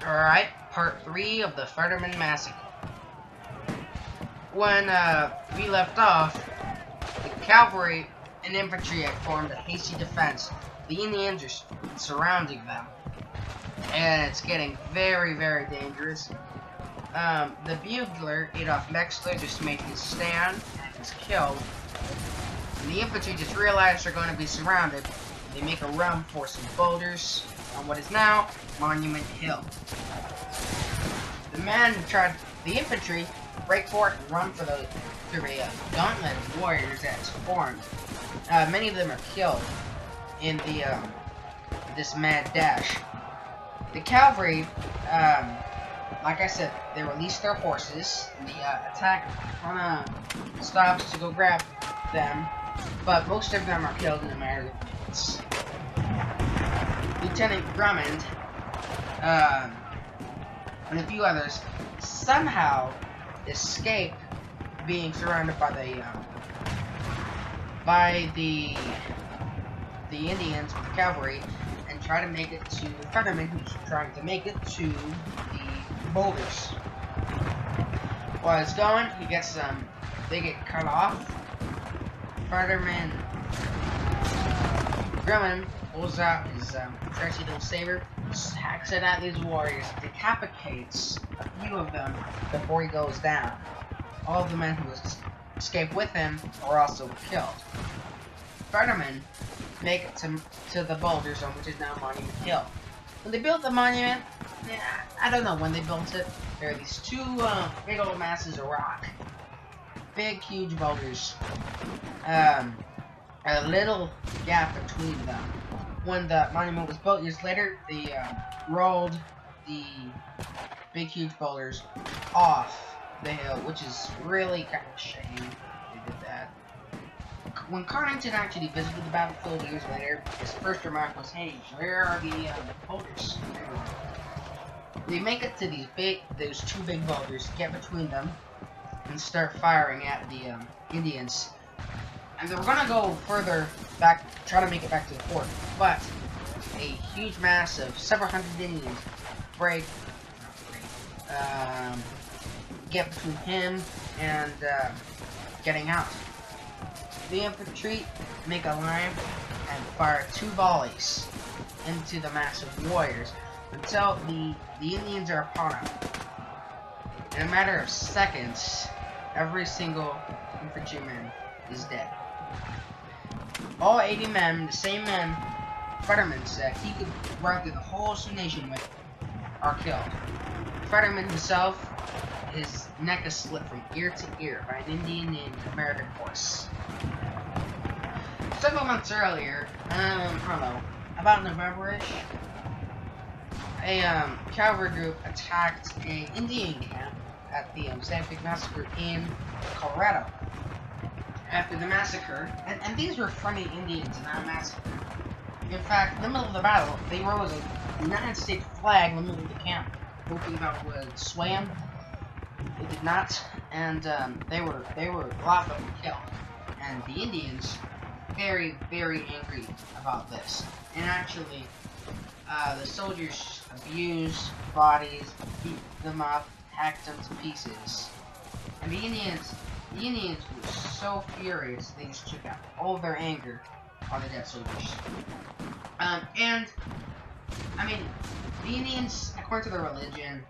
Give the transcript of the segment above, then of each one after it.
Alright, part 3 of the Fetterman massacre. When we left off, the cavalry and infantry had formed a hasty defense. The Indians are surrounding them, and it's getting very, very dangerous. The bugler, Adolf Mexler, just made his stand and was killed. And the infantry just realized they're going to be surrounded. They make a run for some boulders on what is now Monument Hill. The infantry break for it and run for the gauntlet of warriors that's formed. Many of them are killed in this mad dash. The cavalry, like I said, they release their horses. And the attack stops to go grab them, but most of them are killed in a matter of minutes. Lieutenant Drummond, and a few others somehow escape being surrounded by the Indians with the cavalry and try to make it to Fetterman, who's trying to make it to the boulders. While it's going, they get cut off. Fetterman, Drummond pulls out his trusty little saber, hacks it at these warriors, decapitates a few of them before he goes down. All of the men who escaped with him are also killed. Fetterman make it to the boulders on which is now Monument Hill. When they built the monument, I don't know when they built it. There are these two big old masses of rock. Big, huge boulders. A little gap between them. When the monument was built years later, they rolled the big, huge boulders off the hill, which is really kind of a shame they did that. When Carrington actually visited the battlefield years later, his first remark was, "Hey, where are the boulders?" They make it to those two big boulders, get between them, and start firing at the Indians. And they were gonna go further back, try to make it back to the fort, but a huge mass of several hundred Indians get between him and getting out. The infantry make a line and fire 2 volleys into the mass of warriors until the Indians are upon them. In a matter of seconds, every single infantryman is dead. All 80 men, the same men Fetterman said he could run through the whole Sioux Nation with, are killed. Fetterman himself, his neck is slit from ear to ear by an Indian named American Horse. Several months earlier, I don't know, about November-ish, a cavalry group attacked an Indian camp at the Sand Creek Massacre in Colorado. After the massacre, and these were friendly Indians, not a massacre. In fact, in the middle of the battle, they rose a United States flag in the middle of the camp, hoping that would sway them. It did not, and they were a lot of them were killed. And the Indians, very, very angry about this. And actually, the soldiers abused bodies, beat them up, hacked them to pieces. And the Indians were so furious, they just took out all their anger on the dead soldiers. And, I mean, the Indians, according to their religion,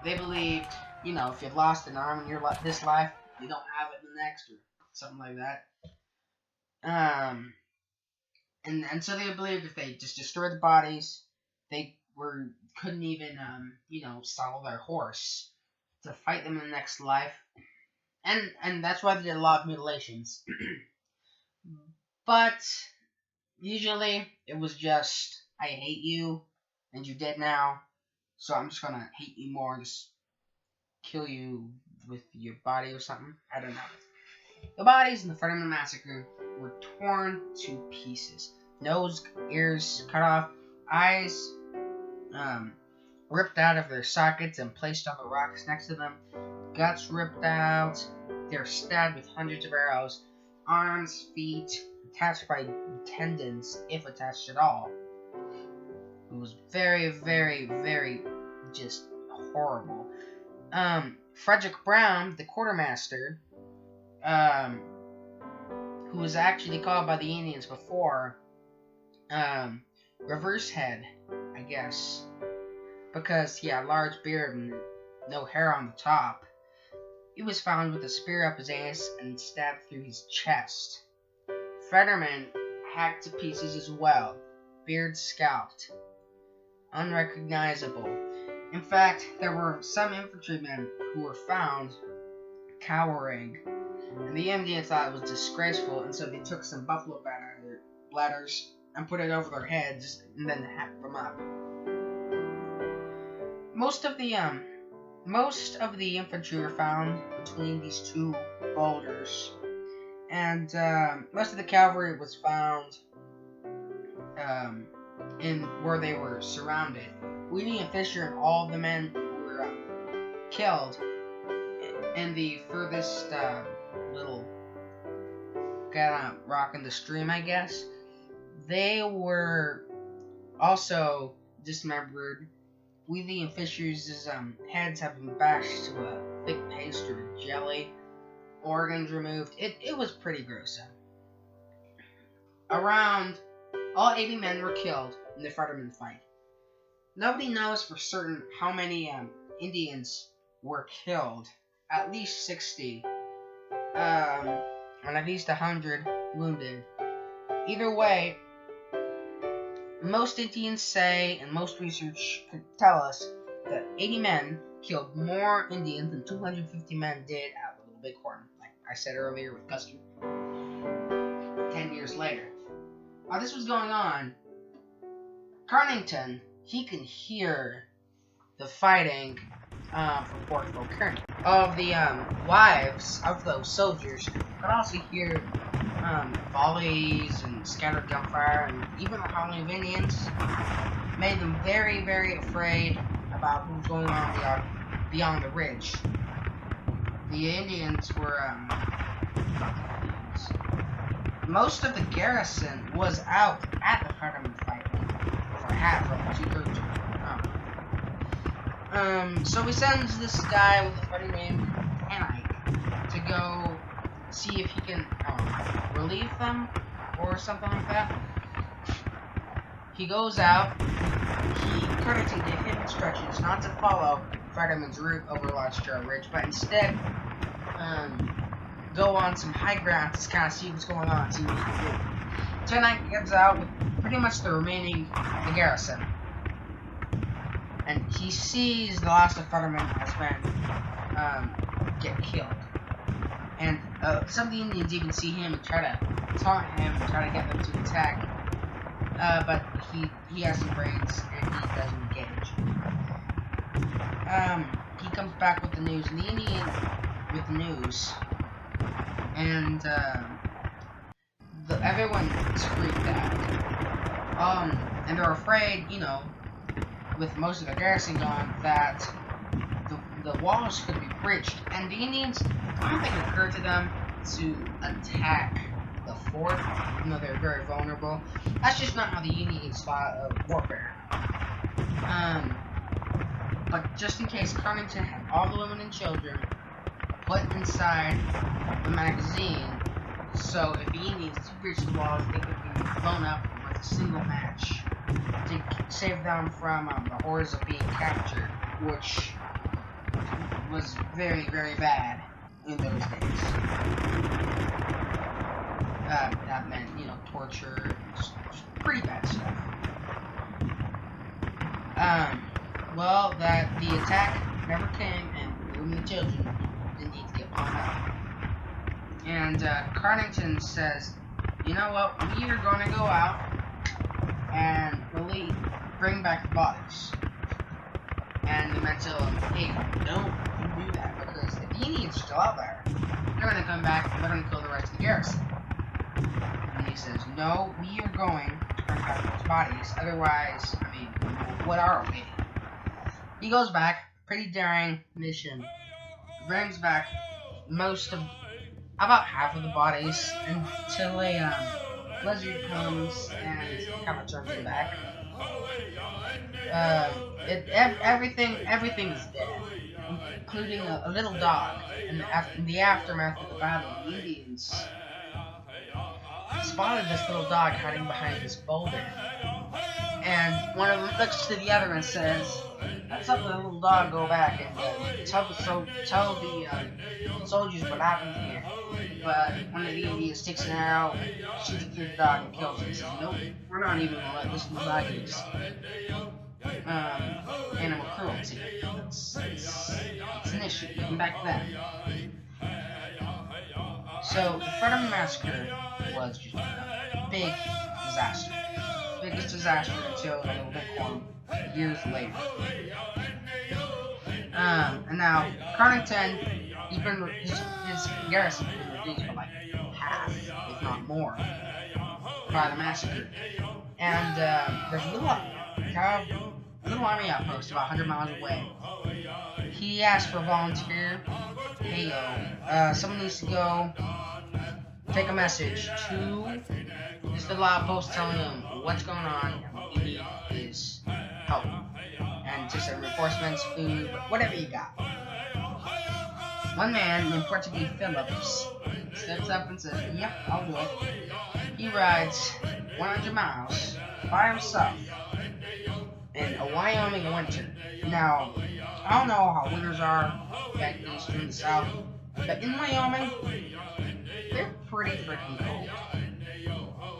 they believed, if you've lost an arm in this life, you don't have it in the next, or something like that. And so they believed if they just destroyed the bodies, they couldn't even, saddle their horse to fight them in the next life. And that's why they did a lot of mutilations. But usually it was just, I hate you, and you're dead now, so I'm just gonna hate you more and just kill you with your body or something. I don't know. The bodies in the Fetterman massacre were torn to pieces. Nose, ears cut off, eyes ripped out of their sockets and placed on the rocks next to them, guts ripped out, they're stabbed with hundreds of arrows, arms, feet, attached by tendons, if attached at all. It was very, very, very just horrible. Frederick Brown, the quartermaster, who was actually called by the Indians before, reverse head, I guess, because he had a large beard and no hair on the top. He was found with a spear up his ass and stabbed through his chest. Fetterman hacked to pieces as well, beard scalped, unrecognizable. In fact, there were some infantrymen who were found cowering, and the Indians thought it was disgraceful, and so they took some buffalo bladders and put it over their heads and then hacked them up. Most of the infantry were found between these two boulders, and most of the cavalry was found in where they were surrounded. Weedy and Fisher and all of the men were killed in the furthest little rock in the stream, I guess. They were also dismembered. Weedy and Fisher's heads have been bashed to a thick paste or jelly. Organs removed. It was pretty gruesome. Around all 80 men were killed in the Fetterman fight. Nobody knows for certain how many Indians were killed. At least 60. And at least 100 wounded. Either way, most Indians say, and most research could tell us, that 80 men killed more Indians than 250 men did at Little Bighorn, like I said earlier with Custer. 10 years later. While this was going on, Carnington, he can hear the fighting from Fort Kearny. Of the wives of those soldiers could also hear volleys and scattered gunfire, and even the howling of Indians made them very, very afraid about what was going on beyond the ridge. The Indians were most of the garrison was out at the Fetterman fight for half of 2/3. So he sends this guy with a funny name, Hanike, to go see if he can relieve them or something like that. He goes out. He Carnington gave him instructions not to follow Fetterman's route over Lodge Trail Ridge, but instead go on some high ground to kind of see what's going on, see what he can do. Hanike gets out with pretty much the garrison. And he sees the last of Fetterman has been get killed. And some of the Indians even see him and try to taunt him and try to get them to attack. But he has some brains and he doesn't engage. He comes back with the news, and the Indian with the news, and everyone's freaked out. And they're afraid, with most of the garrison gone, that the walls could be breached, and the Indians, I don't think it occurred to them to attack the fort, even though they're very vulnerable. That's just not how the Indians thought of warfare. But just in case, Carnington had all the women and children put inside the magazine, so if the Indians breached the walls, they could be blown up with a single match to save them from the horrors of being captured, which was very, very bad in those days. That meant, torture, just pretty bad stuff. Well, the attack never came, and the women and children didn't need to get blown up. And Carnington says, you know what, we are going to go out and bring back the bodies. And the men tell him, hey, don't do that, because if the Indians are still out there, they're going to come back and they're going to kill the rest of the garrison. And he says, no, we are going to bring back those bodies, otherwise, what are we? He goes back, pretty daring mission, brings back about half of the bodies, until a blizzard comes and kind of turns them back. everything is dead, including a little dog. And in the aftermath of the battle, the Indians spotted this little dog hiding behind this boulder. And one of them looks to the other and says, "Let's let the little dog go back and tell the soldiers what happened here." But one of the Indians takes an arrow, shoots it through the dog, and kills it. And says, "Nope, we're not even gonna let this little dog escape." Animal cruelty. It's an issue even back then. So the Fetterman massacre was just a big disaster. Biggest disaster until the Little Bighorn years later. And now Carnington, his garrison has been reduced by like half, if not more, by the massacre. And there's a little army outpost about 100 miles away. He asked for a volunteer. Hey, someone needs to go take a message to this little outpost telling them what's going on and what we need is help. And just some reinforcements, food, whatever you got. One man named Portuguese Phillips steps up and says, "Yep, I'll do it." He rides 100 miles by himself in a Wyoming winter. Now, I don't know how winters are back east in the south, but in Wyoming, they're pretty freaking cold.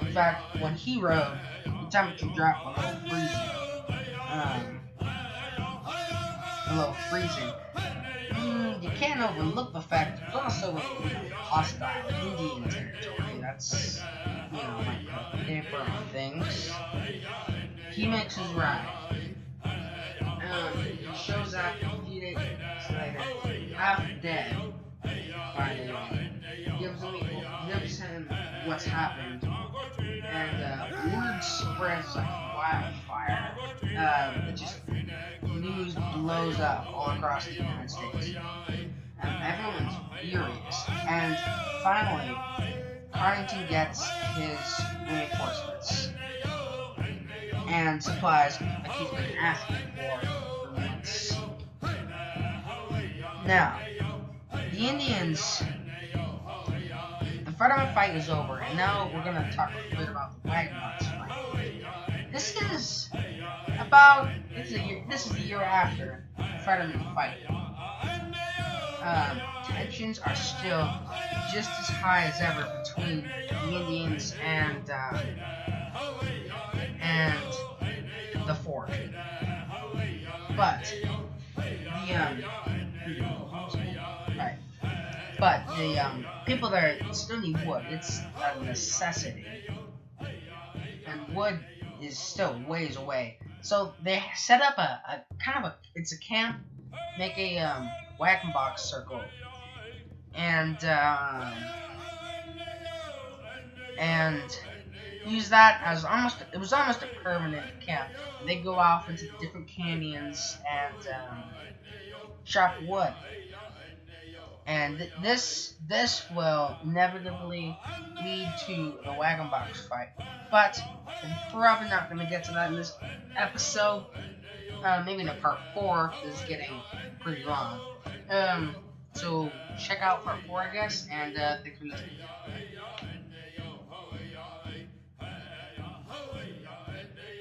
In fact, when he rode, the temperature dropped below freezing. You can't overlook the fact that it's also in hostile Indian territory. That's, like different things. He makes his ride. He shows up a few days later, half dead. Finally, gives him what's happened, and word spreads like wildfire. News blows up all across the United States. Everyone's furious, and finally, Carnington gets his reinforcements and supplies like he's been asking for months. Now, the Indians, the Fetterman fight is over, and now we're gonna talk a bit about the Wagon fight. This is the year after the Fetterman fight. Tensions are still just as high as ever between the Indians and the fort. But the people there still need wood. It's a necessity, and wood is still ways away. So they set up a kind of it's a camp, make a wagon box circle, and use that as almost a permanent camp. And they go off into the different canyons and chop wood. And this will inevitably lead to the wagon box fight. But I'm probably not going to get to that in this episode. Maybe in a part 4. This is getting pretty long. So check out part 4, I guess, and thanks for listening.